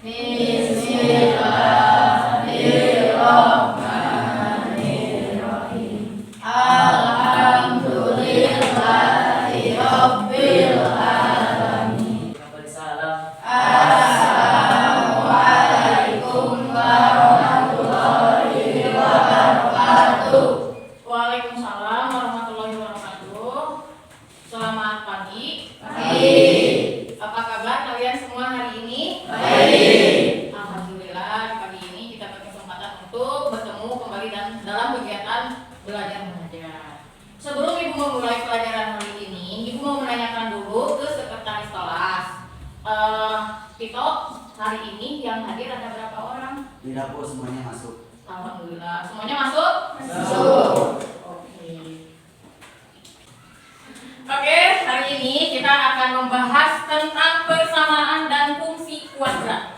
Bismillahirrahmanirrahim. Alhamdulillahirabbil alamin. Assalamualaikum warahmatullahi wabarakatuh. Waalaikumsalam warahmatullahi wabarakatuh. Selamat pagi. Apa kabar kalian semua hari ini? Baik. Alhamdulillah, pagi ini kita berkesempatan untuk bertemu kembali dalam kegiatan belajar mengajar. Sebelum Ibu memulai pelajaran hari ini, Ibu mau menanyakan dulu ke sekretaris kelas. Tito, hari ini yang hadir ada berapa orang? Tidak Bu, semuanya masuk. Alhamdulillah, semuanya masuk? Masuk. Oke, hari ini kita akan membahas tentang persamaan dan fungsi kuadrat.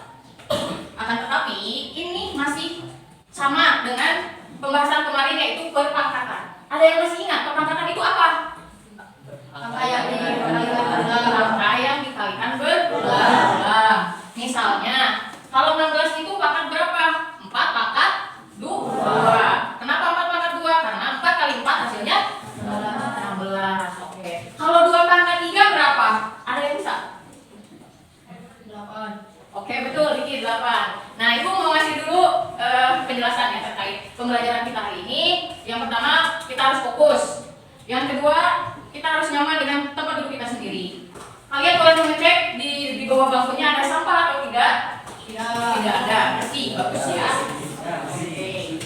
Akan tetapi, ini masih sama dengan pembahasan kemarin, yaitu perpangkatan. Ada yang masih ingat perpangkatan itu apa? Angka yang dikalikan Angka yang dikalikan berulang. Misalnya, kalau 16 itu pangkat berapa? 4 pangkat 2. Kenapa 4 pangkat 2? Karena 4 kali 4 hasilnya 16. Oke. Kalau 2 pangkat 3 berapa? Ada yang bisa? 8. Oke, betul, Riki 8. Nah, Ibu mau ngasih dulu penjelasan ya terkait pembelajaran kita hari ini. Yang pertama, kita harus fokus. Yang kedua, kita harus nyaman dengan tempat duduk kita sendiri. Kalian boleh mengecek di bawah bangkunya ada sampah atau tidak? Tidak ada. Bersih, bagus ya. Oke.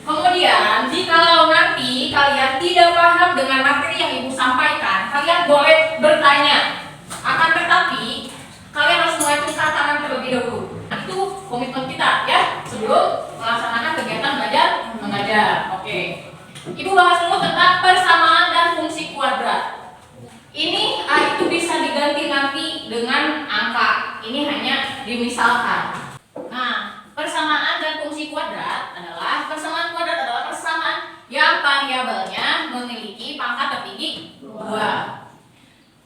Kemudian, jikalau nanti kalian tidak paham dengan materi yang Ibu sampaikan, kalian boleh bertanya. Akan tetapi, kalian harus mengajukan tangan terlebih dahulu. Itu komitmen kita ya, sebelum melaksanakan kegiatan belajar mengajar. Oke. Ibu bahas dulu tentang persamaan dan fungsi kuadrat. Ini A itu bisa diganti nanti dengan angka. Ini hanya dimisalkan. Nah, persamaan dan fungsi kuadrat adalah persamaan yang variabelnya memiliki pangkat tertinggi 2.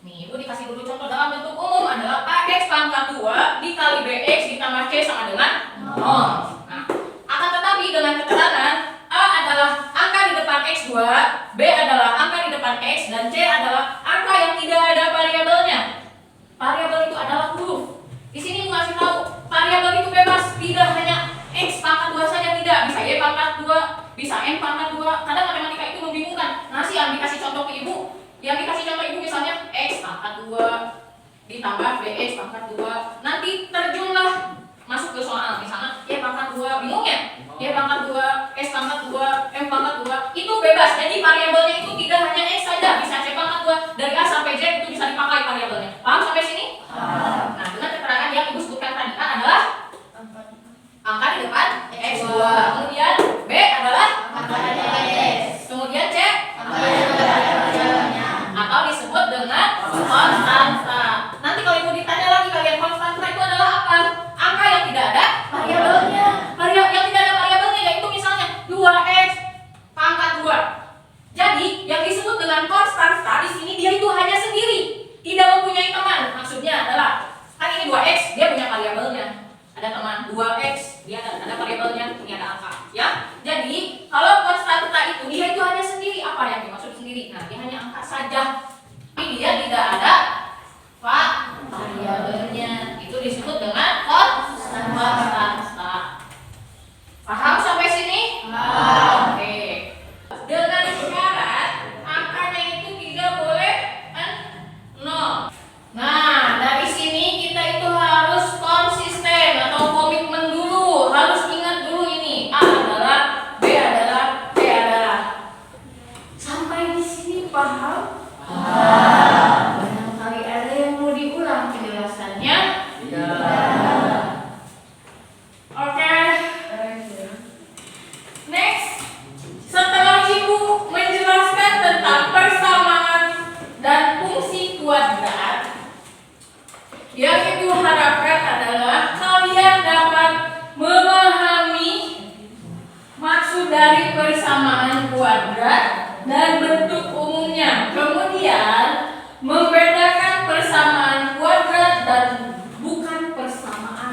Nih, Ibu dikasih dulu contoh dalam bentuk umum adalah AX pangkat 2 dikali BX ditambah C sama dengan 0. Nah, akan tetapi dengan keterangan A adalah angka di depan X2, B adalah angka di depan X, dan C adalah angka yang tidak ada variabelnya. Variabel itu adalah huruf. Di sini Ibu ngasih tahu, variabel itu bebas, tidak hanya X pangkat 2 saja, tidak. Bisa Y pangkat 2, bisa N pangkat 2. Kadang matematika itu membingungkan. Nah, yang dikasih contoh ke Ibu, yang dikasih contoh Ibu misalnya X pangkat 2 ditambah BX pangkat 2. Nanti terjunlah masuk ke soal, misalnya Y pangkat 2, bingung ya? Y pangkat 2, S pangkat 2, M pangkat 2, itu bebas. Jadi variabelnya itu tidak hanya X saja, bisa C pangkat 2, dari A sampai Z itu bisa dipakai variabelnya. Paham sampai sini? Nah, dengan keterangan yang Ibu sebutkan tadi kan adalah angka di depan X2, kemudian B adalah Angka di depan X. kemudian C Angka yang ada variabelnya. atau disebut dengan konstanta. Nanti kalau Ibu ditanya lagi kalian konstanta itu adalah apa? Angka yang tidak ada variabelnya. Yang tidak ada variabelnya yaitu misalnya 2x pangkat 2. Jadi yang disebut dengan konstanta di sini dia itu hanya sendiri, tidak mempunyai teman. Maksudnya adalah kan ini 2x, dia punya variabelnya. Ada teman 2x, dia ada variabelnya, ini ada angka, ya. Jadi kalau konstanta itu dia itu hanya sendiri. Apa yang dimaksud sendiri? Nah, dia hanya angka saja, tapi dia tidak ada variabelnya. Itu disebut dengan konstanta. Paham sampai sini? Paham. Oke. Dengan syarat angkanya itu tidak boleh 0. Nah, dari sini kita itu harus konsisten atau komitmen dulu. Harus ingat dulu ini. A adalah, B adalah, C adalah. Sampai di sini paham? Barangkali ada yang mau diulang penjelasannya? Oke. Next. Setelah Ibu menjelaskan tentang persamaan dan fungsi kuadrat, yang Ibu harapkan adalah kalian dapat memahami maksud dari persamaan kuadrat dan bentuk umumnya. Kemudian membedakan persamaan kuadrat dan bukan persamaan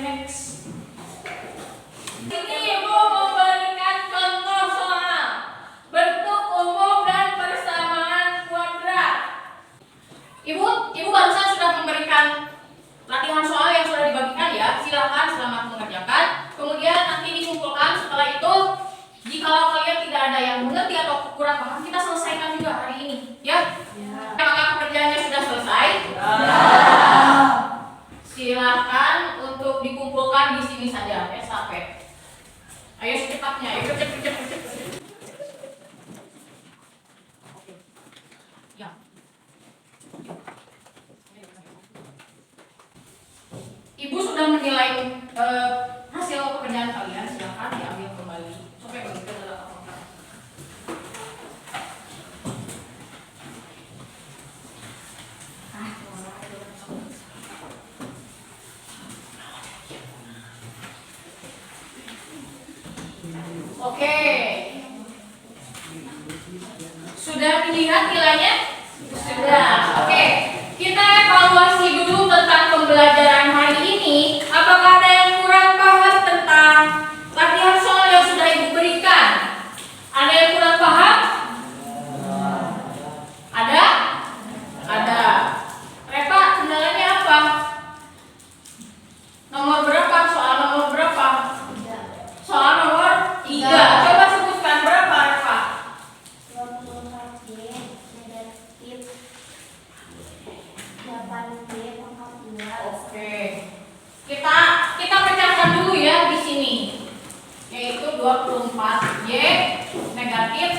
next. Ini Ibu memberikan contoh soal bentuk umum dan persamaan kuadrat. Ibu barusan sudah memberikan latihan soal yang sudah dibagikan ya. Silakan selamat mengerjakan. Kemudian nanti dikumpulkan. Setelah itu, jikalau kalian tidak ada yang mengerti atau kurang paham, kita selesaikan juga hari ini, ya. Apakah pekerjaannya sudah selesai? Silakan untuk dikumpulkan di sini saja, estafet. Ayo secepatnya, ayo cepet. Ya. Ibu sudah menilai hasil pekerjaan kalian, silakan diambil kembali. Sampai begitu adalah apa? Oke. Sudah dilihat nilainya? Sudah. Oke. Kita evaluasi dulu tentang pembelajaran hari ini. Apakah ada yang kurang paham tentang latihan soal yang sudah Ibu berikan? Ada yang kurang paham? Ada? Ada. Reva, kendalanya apa? Nomor berapa? Soal nomor berapa? Soal nomor 3. Coba sebutkan berapa, Reva? 24 D negatif 8D pangkat 2. Oke. Kita pecahkan dulu ya di sini. Yaitu 24Y negatif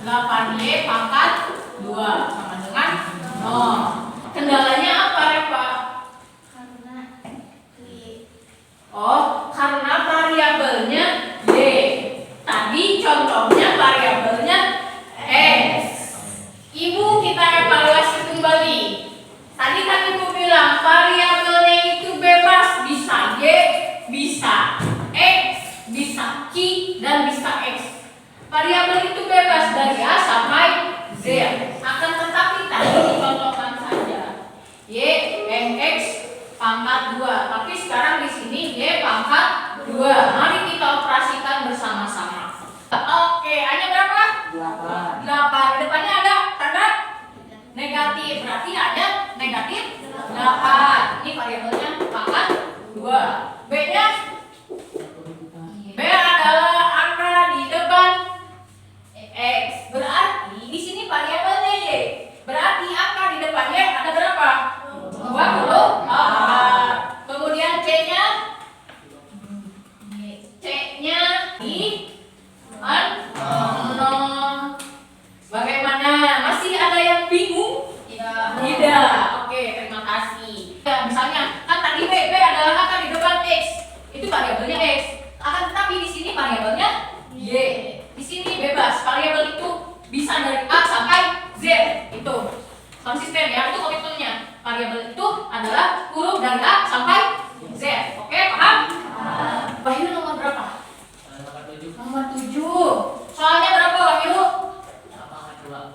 8Y pangkat 2 sama dengan 0. Kendalanya apa, Reva? Karena Karena variabelnya Y. Tadi contohnya variabelnya X. Ibu kita evaluasi kembali. Tadi kan Ibu bilang variabelnya itu bebas, bisa Y, bisa X, bisa Q, dan bisa X. Variabel itu bebas dari A sampai Z. Akan tetapi tadi dicontohkan saja Y, X pangkat 2. Tapi sekarang di sini Y pangkat 2. Mari kita operasikan bersama-sama. Oke, hanya berapa? 8. Depannya ada tanda negatif. Berarti ada negatif 8. Ini variabelnya pangkat 2. B-nya? B adalah angka di depan X. Berarti di sini variabelnya Y. Berarti angka di depannya ada berapa? 24. Kemudian C-nya? C-nya di 0. Bagaimana? Masih ada yang bingung? Tidak. Oke, terima kasih. Ya, misalnya kan tadi B adalah angka di depan X. Itu variabelnya X. Akan tetapi di sini variabelnya Y. Di sini bebas. Variabel itu bisa dari A sampai Z. Itu konsisten ya. Itu komitmennya. Variabel itu adalah huruf dari A sampai Z. Oke, paham? Wahyu nomor berapa? Nomor 7. Soalnya berapa, Wahyu?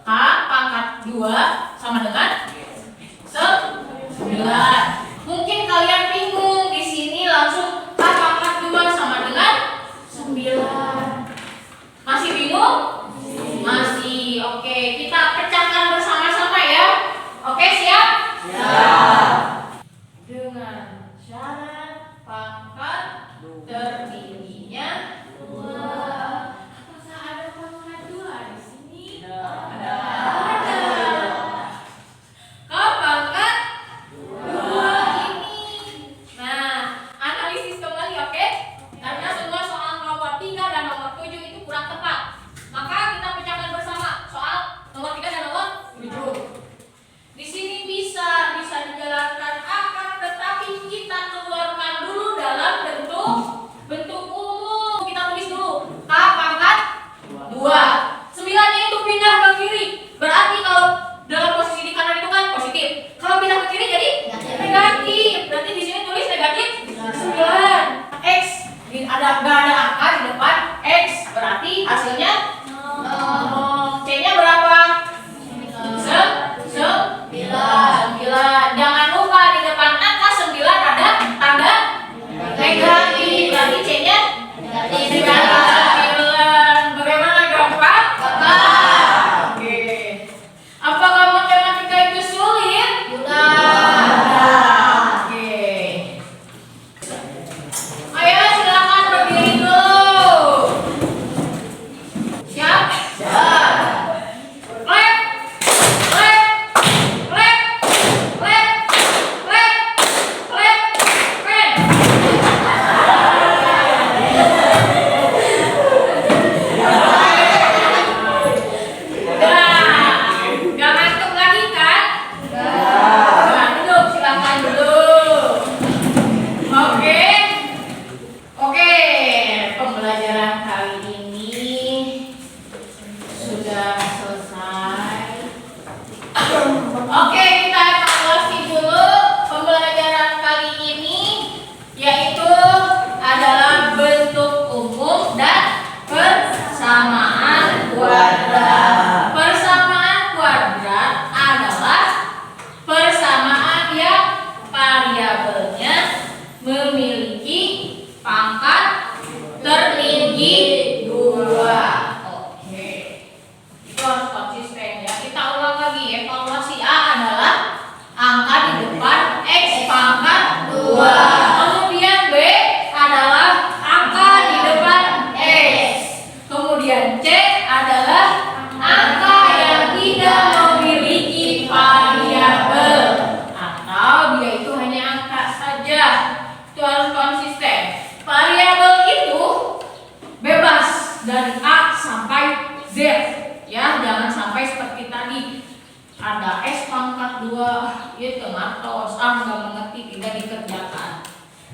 H pangkat 2 sama dengan 9. Mungkin kalian bingung di sini langsung H pangkat 2 sama dengan 9. Masih bingung? Masih. Oke, kita pecahkan bersama-sama ya. Oke, siap? Dengan syarat pangkat terdirinya 2. Apakah ada pangkat 2 di sini? Ada. Kau pangkat 2 ini. Nah, analisis kembali, oke? Karena semua soal nomor 3 dan nomor 7 itu kurang tepat. Maka kita pecahkan bersama soal nomor 3 dan nomor 7. Di sini bisa dijalankan akar, tetapi kita keluarkan dulu dalam bentuk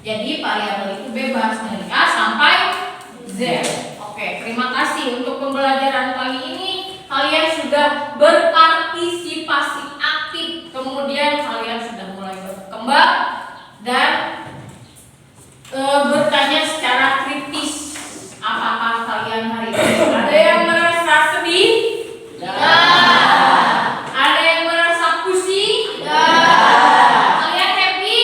Jadi variabel itu bebas dari A sampai Z. Oke, terima kasih untuk pembelajaran kali ini. Kalian sudah berpartisipasi aktif, kemudian kalian sudah mulai berkembang dan bertanya secara kritis. Apakah kalian hari ini ada yang merasa sedih? Ada yang merasa pusing? Kalian happy?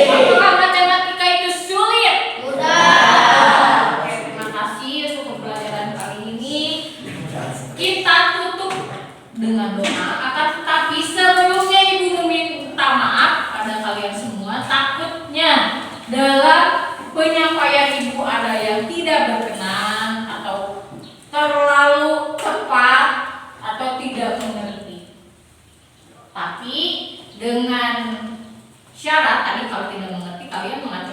Apakah matematika itu sulit? Oke, terima kasih untuk pembelajaran kali ini. Kita tutup dengan doa. Akan tetapi sebelumnya Ibu meminta maaf pada kalian semua. Takutnya dalam penyampaian Ibu ada yang tidak berkenan atau terlalu cepat atau tidak mengerti. Tapi dengan syarat tadi, kalau tidak mengerti kalian mengatakan